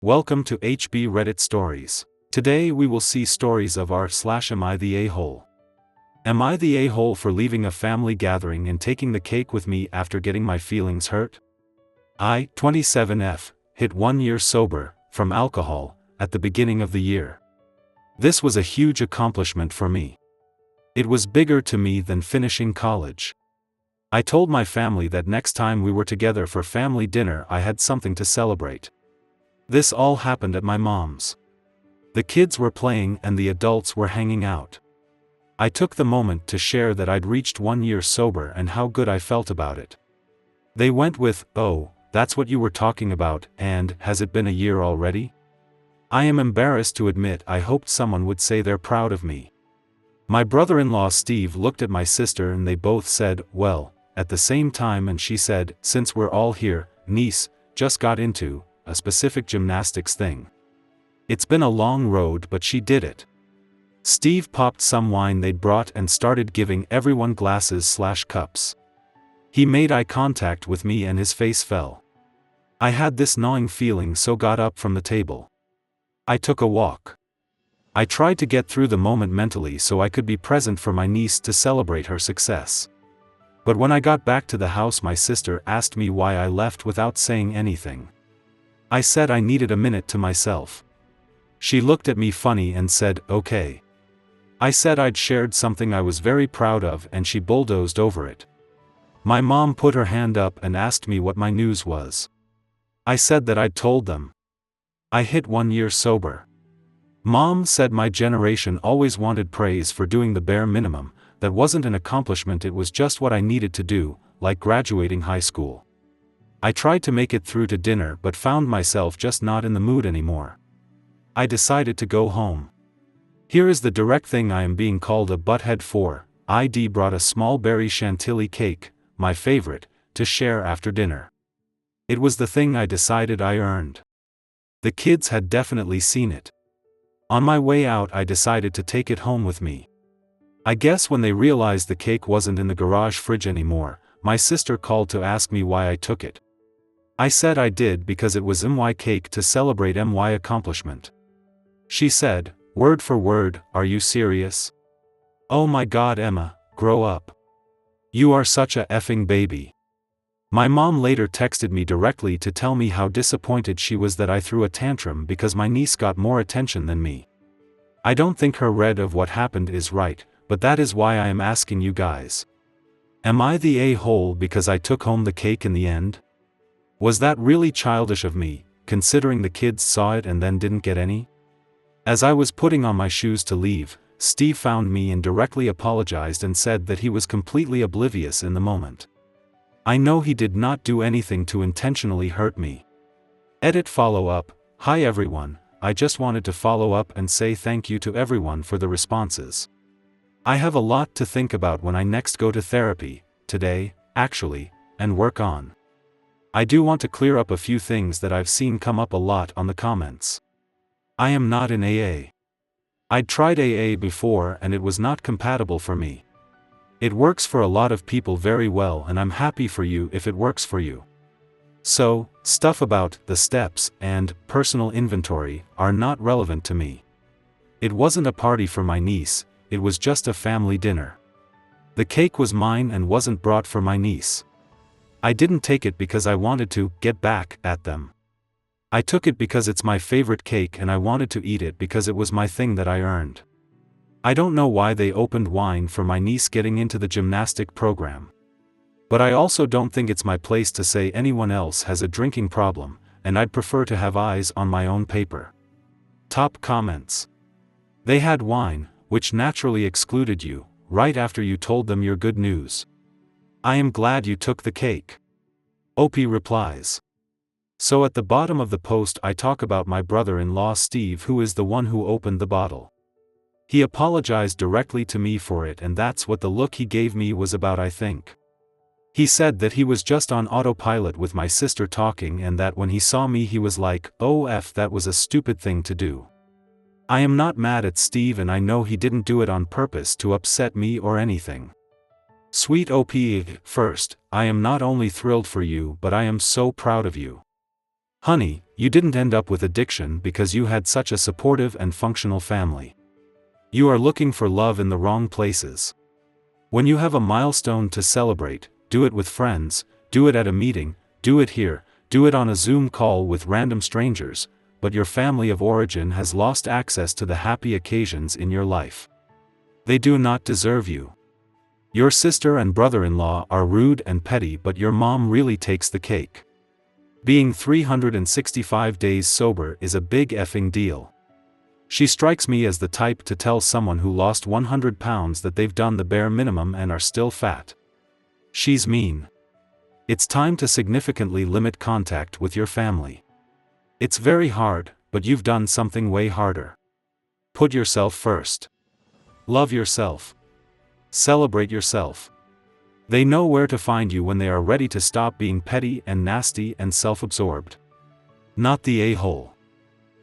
Welcome to HB Reddit Stories. Today we will see stories of r/am I the a-hole? Am I the a-hole for leaving a family gathering and taking the cake with me after getting my feelings hurt? I, 27F, hit 1 year sober, from alcohol, at the beginning of the year. This was a huge accomplishment for me. It was bigger to me than finishing college. I told my family that next time we were together for family dinner I had something to celebrate. This all happened at my mom's. The kids were playing and the adults were hanging out. I took the moment to share that I'd reached 1 year sober and how good I felt about it. They went with, "Oh, that's what you were talking about, and has it been a year already?" I am embarrassed to admit I hoped someone would say they're proud of me. My brother-in-law Steve looked at my sister and they both said, "Well," at the same time, and she said, "Since we're all here, niece, just got into a specific gymnastics thing. It's been a long road but she did it." Steve popped some wine they'd brought and started giving everyone glasses/cups. He made eye contact with me and his face fell. I had this gnawing feeling, so got up from the table. I took a walk. I tried to get through the moment mentally so I could be present for my niece to celebrate her success. But when I got back to the house my sister asked me why I left without saying anything. I said I needed a minute to myself. She looked at me funny and said, "Okay." I said I'd shared something I was very proud of and she bulldozed over it. My mom put her hand up and asked me what my news was. I said that I'd told them. I hit 1 year sober. Mom said my generation always wanted praise for doing the bare minimum. That wasn't an accomplishment, it was just what I needed to do, like graduating high school. I tried to make it through to dinner but found myself just not in the mood anymore. I decided to go home. Here is the direct thing I am being called a butthead for. ID brought a small berry chantilly cake, my favorite, to share after dinner. It was the thing I decided I earned. The kids had definitely seen it. On my way out I decided to take it home with me. I guess when they realized the cake wasn't in the garage fridge anymore, my sister called to ask me why I took it. I said I did because it was my cake to celebrate my accomplishment. She said, word for word, "Are you serious? Oh my God, Emma, grow up. You are such a effing baby." My mom later texted me directly to tell me how disappointed she was that I threw a tantrum because my niece got more attention than me. I don't think her read of what happened is right, but that is why I am asking you guys. Am I the a-hole because I took home the cake in the end? Was that really childish of me, considering the kids saw it and then didn't get any? As I was putting on my shoes to leave, Steve found me and directly apologized and said that he was completely oblivious in the moment. I know he did not do anything to intentionally hurt me. Edit follow up. Hi everyone, I just wanted to follow up and say thank you to everyone for the responses. I have a lot to think about when I next go to therapy, today, actually, and work on. I do want to clear up a few things that I've seen come up a lot on the comments. I am not in AA. I'd tried AA before and it was not compatible for me. It works for a lot of people very well and I'm happy for you if it works for you. So, stuff about the steps and personal inventory are not relevant to me. It wasn't a party for my niece, it was just a family dinner. The cake was mine and wasn't brought for my niece. I didn't take it because I wanted to get back at them. I took it because it's my favorite cake and I wanted to eat it because it was my thing that I earned. I don't know why they opened wine for my niece getting into the gymnastic program. But I also don't think it's my place to say anyone else has a drinking problem, and I'd prefer to have eyes on my own paper. Top comments. They had wine, which naturally excluded you, right after you told them your good news. I am glad you took the cake. OP replies. So at the bottom of the post I talk about my brother-in-law Steve, who is the one who opened the bottle. He apologized directly to me for it and that's what the look he gave me was about, I think. He said that he was just on autopilot with my sister talking and that when he saw me he was like, "Oh F, that was a stupid thing to do." I am not mad at Steve and I know he didn't do it on purpose to upset me or anything. Sweet OP, first, I am not only thrilled for you but I am so proud of you. Honey, you didn't end up with addiction because you had such a supportive and functional family. You are looking for love in the wrong places. When you have a milestone to celebrate, do it with friends, do it at a meeting, do it here, do it on a Zoom call with random strangers, but your family of origin has lost access to the happy occasions in your life. They do not deserve you. Your sister and brother-in-law are rude and petty, but your mom really takes the cake. Being 365 days sober is a big effing deal. She strikes me as the type to tell someone who lost 100 pounds that they've done the bare minimum and are still fat. She's mean. It's time to significantly limit contact with your family. It's very hard, but you've done something way harder. Put yourself first. Love yourself. Celebrate yourself. They know where to find you when they are ready to stop being petty and nasty and self-absorbed. Not the a-hole.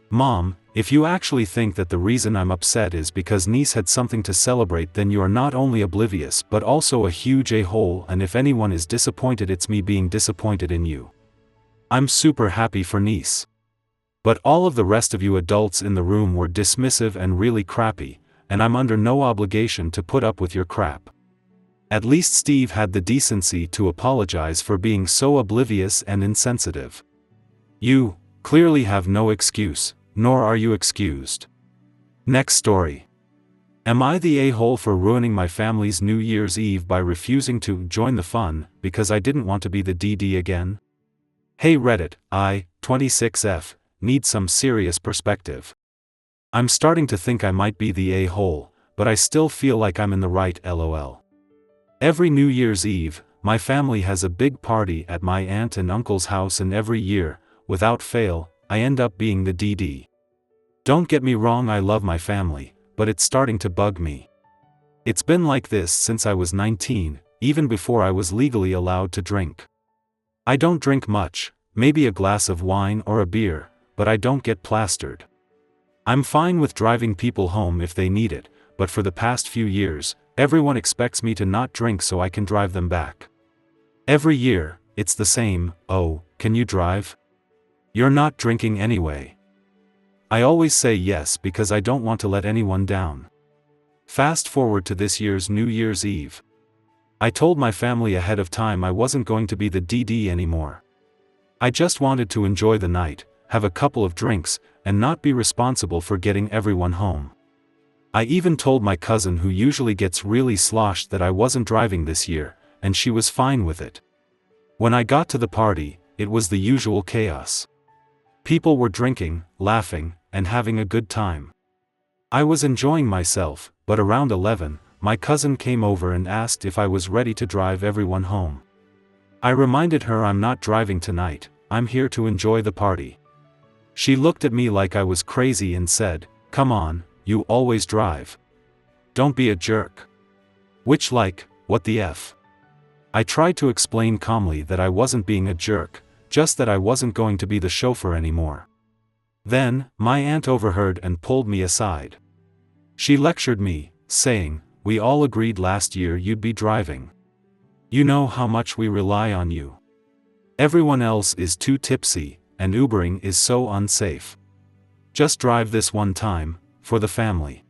Mom, if you actually think that the reason I'm upset is because niece had something to celebrate, then you are not only oblivious but also a huge a-hole, and if anyone is disappointed, it's me being disappointed in you. I'm super happy for niece. But all of the rest of you adults in the room were dismissive and really crappy, and I'm under no obligation to put up with your crap. At least Steve had the decency to apologize for being so oblivious and insensitive. You clearly have no excuse, nor are you excused. Next story. Am I the a-hole for ruining my family's New Year's Eve by refusing to join the fun because I didn't want to be the DD again? Hey Reddit, I, 26F, need some serious perspective. I'm starting to think I might be the a-hole, but I still feel like I'm in the right, lol. Every New Year's Eve, my family has a big party at my aunt and uncle's house, and every year, without fail, I end up being the DD. Don't get me wrong, I love my family, but it's starting to bug me. It's been like this since I was 19, even before I was legally allowed to drink. I don't drink much, maybe a glass of wine or a beer, but I don't get plastered. I'm fine with driving people home if they need it, but for the past few years, everyone expects me to not drink so I can drive them back. Every year, it's the same, "Oh, can you drive? You're not drinking anyway." I always say yes because I don't want to let anyone down. Fast forward to this year's New Year's Eve. I told my family ahead of time I wasn't going to be the DD anymore. I just wanted to enjoy the night, have a couple of drinks, and not be responsible for getting everyone home. I even told my cousin, who usually gets really sloshed, that I wasn't driving this year, and she was fine with it. When I got to the party, it was the usual chaos. People were drinking, laughing, and having a good time. I was enjoying myself, but around 11, my cousin came over and asked if I was ready to drive everyone home. I reminded her I'm not driving tonight, I'm here to enjoy the party. She looked at me like I was crazy and said, "Come on, you always drive. Don't be a jerk." Which, like, what the F? I tried to explain calmly that I wasn't being a jerk, just that I wasn't going to be the chauffeur anymore. Then, my aunt overheard and pulled me aside. She lectured me, saying, "We all agreed last year you'd be driving. You know how much we rely on you. Everyone else is too tipsy, and Ubering is so unsafe. Just drive this one time, for the family."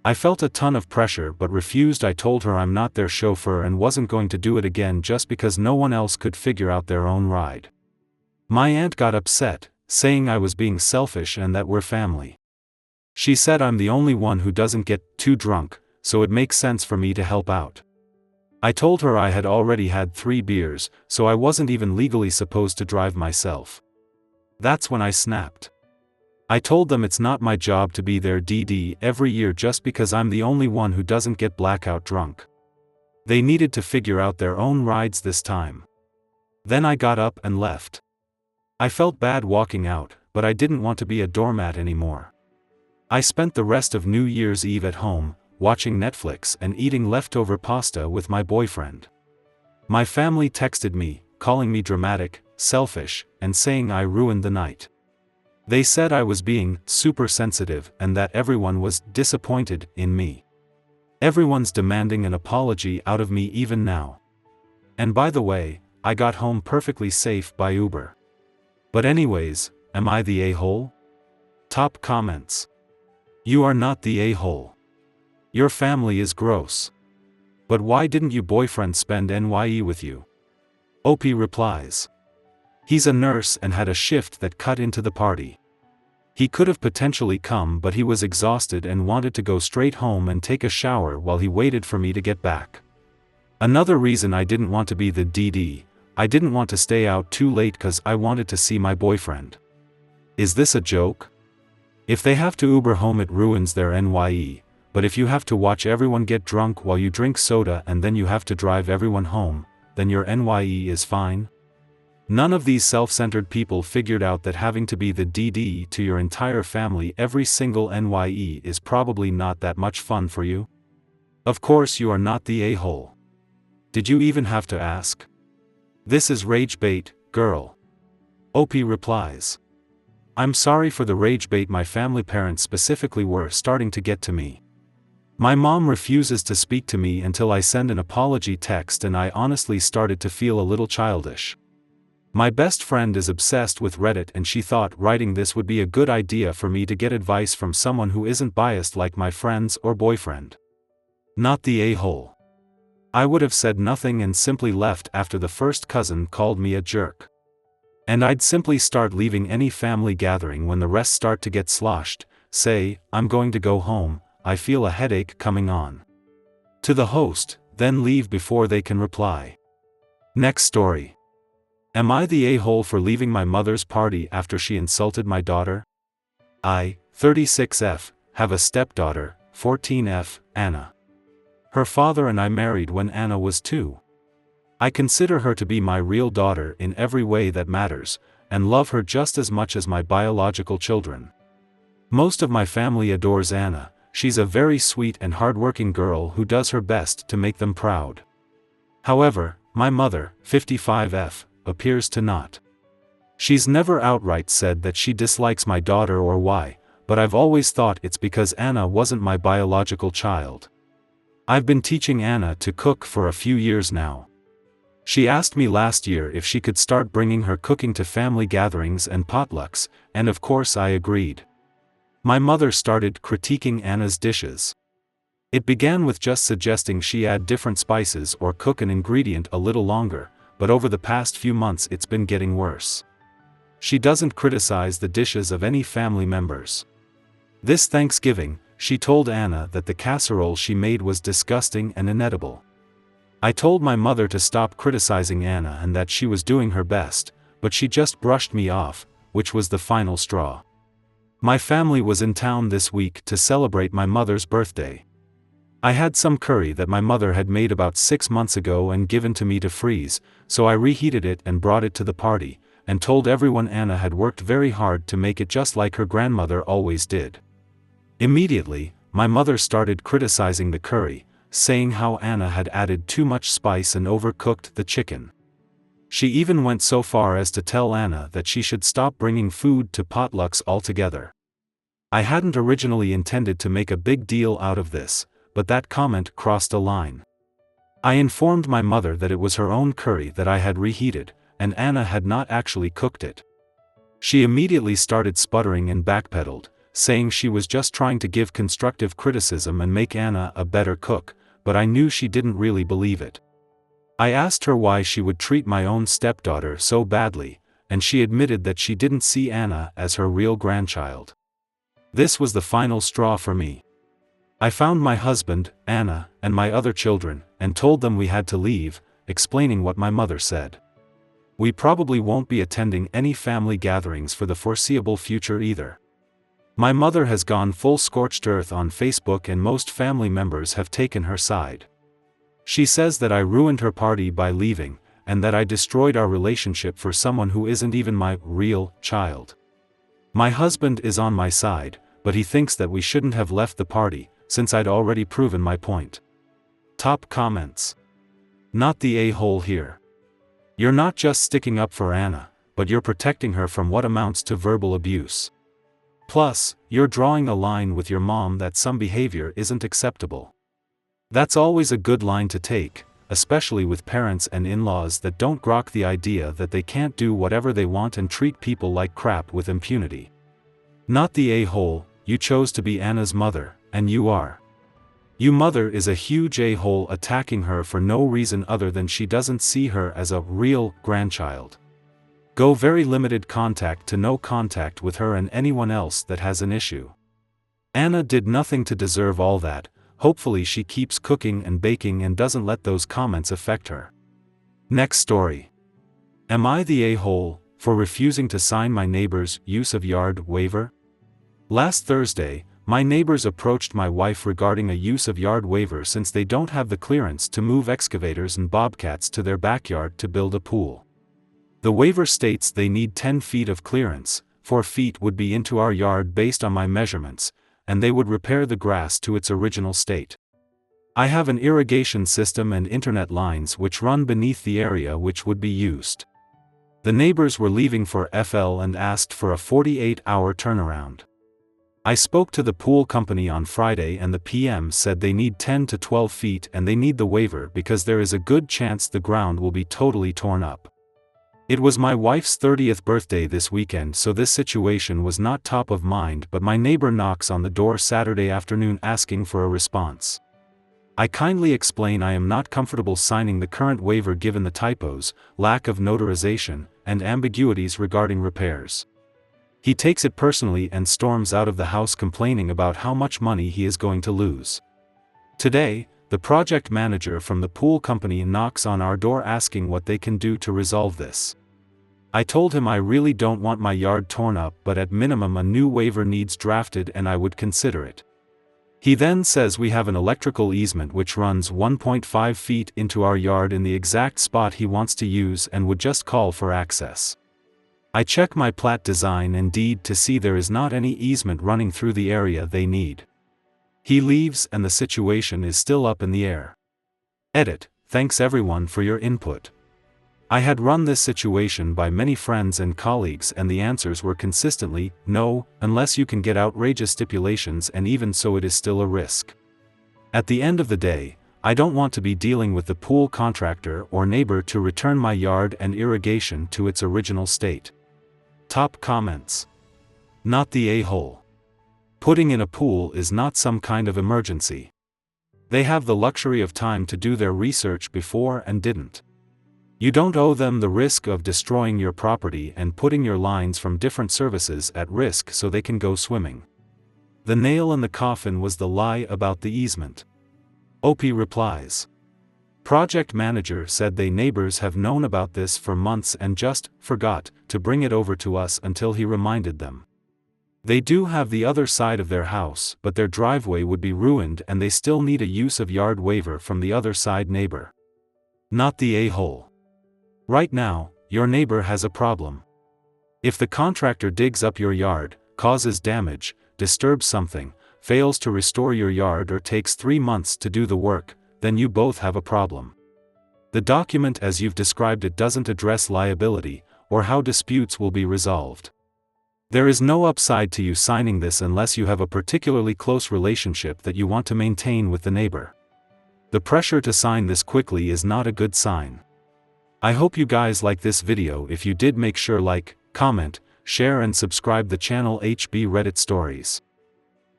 I felt a ton of pressure but refused. I told her I'm not their chauffeur and wasn't going to do it again just because no one else could figure out their own ride. My aunt got upset, saying I was being selfish and that we're family. She said I'm the only one who doesn't get too drunk, so it makes sense for me to help out. I told her I had already had 3 beers, so I wasn't even legally supposed to drive myself. That's when I snapped. I told them it's not my job to be their DD every year just because I'm the only one who doesn't get blackout drunk. They needed to figure out their own rides this time. Then I got up and left. I felt bad walking out, but I didn't want to be a doormat anymore. I spent the rest of New Year's Eve at home, watching Netflix and eating leftover pasta with my boyfriend. My family texted me, calling me dramatic, selfish, and saying I ruined the night. They said I was being super sensitive and that everyone was disappointed in me. Everyone's demanding an apology out of me even now. And by the way, I got home perfectly safe by Uber. But anyways, am I the a-hole? Top comments. You are not the a-hole. Your family is gross. But why didn't your boyfriend spend NYE with you? OP replies. He's a nurse and had a shift that cut into the party. He could have potentially come, but he was exhausted and wanted to go straight home and take a shower while he waited for me to get back. Another reason I didn't want to be the DD, I didn't want to stay out too late cause I wanted to see my boyfriend. Is this a joke? If they have to Uber home it ruins their NYE, but if you have to watch everyone get drunk while you drink soda and then you have to drive everyone home, then your NYE is fine? None of these self-centered people figured out that having to be the DD to your entire family every single NYE is probably not that much fun for you. Of course you are not the a-hole. Did you even have to ask? This is rage bait, girl. OP replies. I'm sorry for the rage bait. My family parents specifically were starting to get to me. My mom refuses to speak to me until I send an apology text, and I honestly started to feel a little childish. My best friend is obsessed with Reddit and she thought writing this would be a good idea for me to get advice from someone who isn't biased like my friends or boyfriend. Not the a-hole. I would have said nothing and simply left after the first cousin called me a jerk. And I'd simply start leaving any family gathering when the rest start to get sloshed, say, I'm going to go home, I feel a headache coming on. To the host, then leave before they can reply. Next story. Am I the a-hole for leaving my mother's party after she insulted my daughter? I, 36F, have a stepdaughter, 14F, Anna. Her father and I married when Anna was 2. I consider her to be my real daughter in every way that matters, and love her just as much as my biological children. Most of my family adores Anna. She's a very sweet and hardworking girl who does her best to make them proud. However, my mother, 55F, appears to not. She's never outright said that she dislikes my daughter or why, but I've always thought it's because Anna wasn't my biological child. I've been teaching Anna to cook for a few years now. She asked me last year if she could start bringing her cooking to family gatherings and potlucks, and of course I agreed. My mother started critiquing Anna's dishes. It began with just suggesting she add different spices or cook an ingredient a little longer, but over the past few months it's been getting worse. She doesn't criticize the dishes of any family members. This Thanksgiving, she told Anna that the casserole she made was disgusting and inedible. I told my mother to stop criticizing Anna and that she was doing her best, but she just brushed me off, which was the final straw. My family was in town this week to celebrate my mother's birthday. I had some curry that my mother had made about 6 months ago and given to me to freeze, so I reheated it and brought it to the party, and told everyone Anna had worked very hard to make it just like her grandmother always did. Immediately, my mother started criticizing the curry, saying how Anna had added too much spice and overcooked the chicken. She even went so far as to tell Anna that she should stop bringing food to potlucks altogether. I hadn't originally intended to make a big deal out of this, but that comment crossed a line. I informed my mother that it was her own curry that I had reheated, and Anna had not actually cooked it. She immediately started sputtering and backpedaled, saying she was just trying to give constructive criticism and make Anna a better cook, but I knew she didn't really believe it. I asked her why she would treat my own stepdaughter so badly, and she admitted that she didn't see Anna as her real grandchild. This was the final straw for me. I found my husband, Anna, and my other children, and told them we had to leave, explaining what my mother said. We probably won't be attending any family gatherings for the foreseeable future either. My mother has gone full scorched earth on Facebook and most family members have taken her side. She says that I ruined her party by leaving, and that I destroyed our relationship for someone who isn't even my real child. My husband is on my side, but he thinks that we shouldn't have left the party, since I'd already proven my point. Top comments. Not the a-hole here. You're not just sticking up for Anna, but you're protecting her from what amounts to verbal abuse. Plus, you're drawing a line with your mom that some behavior isn't acceptable. That's always a good line to take, especially with parents and in-laws that don't grok the idea that they can't do whatever they want and treat people like crap with impunity. Not the a-hole, you chose to be Anna's mother, and you are. You mother is a huge a-hole attacking her for no reason other than she doesn't see her as a real grandchild. Go very limited contact to no contact with her and anyone else that has an issue. Anna did nothing to deserve all that. Hopefully she keeps cooking and baking and doesn't let those comments affect her. Next story. Am I the a-hole for refusing to sign my neighbor's use of yard waiver? Last Thursday, my neighbors approached my wife regarding a use of yard waiver since they don't have the clearance to move excavators and bobcats to their backyard to build a pool. The waiver states they need 10 feet of clearance, 4 feet would be into our yard based on my measurements, and they would repair the grass to its original state. I have an irrigation system and internet lines which run beneath the area which would be used. The neighbors were leaving for FL and asked for a 48-hour turnaround. I spoke to the pool company on Friday and the PM said they need 10 to 12 feet and they need the waiver because there is a good chance the ground will be totally torn up. It was my wife's 30th birthday this weekend, so this situation was not top of mind, but my neighbor knocks on the door Saturday afternoon asking for a response. I kindly explain I am not comfortable signing the current waiver given the typos, lack of notarization, and ambiguities regarding repairs. He takes it personally and storms out of the house complaining about how much money he is going to lose. Today, the project manager from the pool company knocks on our door asking what they can do to resolve this. I told him I really don't want my yard torn up, but at minimum a new waiver needs drafted and I would consider it. He then says we have an electrical easement which runs 1.5 feet into our yard in the exact spot he wants to use and would just call for access. I check my plat design and deed to see there is not any easement running through the area they need. He leaves and the situation is still up in the air. Edit. Thanks everyone for your input. I had run this situation by many friends and colleagues and the answers were consistently, no, unless you can get outrageous stipulations, and even so it is still a risk. At the end of the day, I don't want to be dealing with the pool contractor or neighbor to return my yard and irrigation to its original state. Top comments. Not the a-hole. Putting in a pool is not some kind of emergency. They have the luxury of time to do their research before and didn't. You don't owe them the risk of destroying your property and putting your lines from different services at risk so they can go swimming. The nail in the coffin was the lie about the easement. OP replies. Project manager said they neighbors have known about this for months and just forgot to bring it over to us until he reminded them. They do have the other side of their house, but their driveway would be ruined and they still need a use of yard waiver from the other side neighbor. Not the a-hole. Right now, your neighbor has a problem. If the contractor digs up your yard, causes damage, disturbs something, fails to restore your yard or takes 3 months to do the work, then you both have a problem. The document as you've described it doesn't address liability, or how disputes will be resolved. There is no upside to you signing this unless you have a particularly close relationship that you want to maintain with the neighbor. The pressure to sign this quickly is not a good sign. I hope you guys like this video. If you did, make sure like, comment, share and subscribe the channel HB Reddit Stories.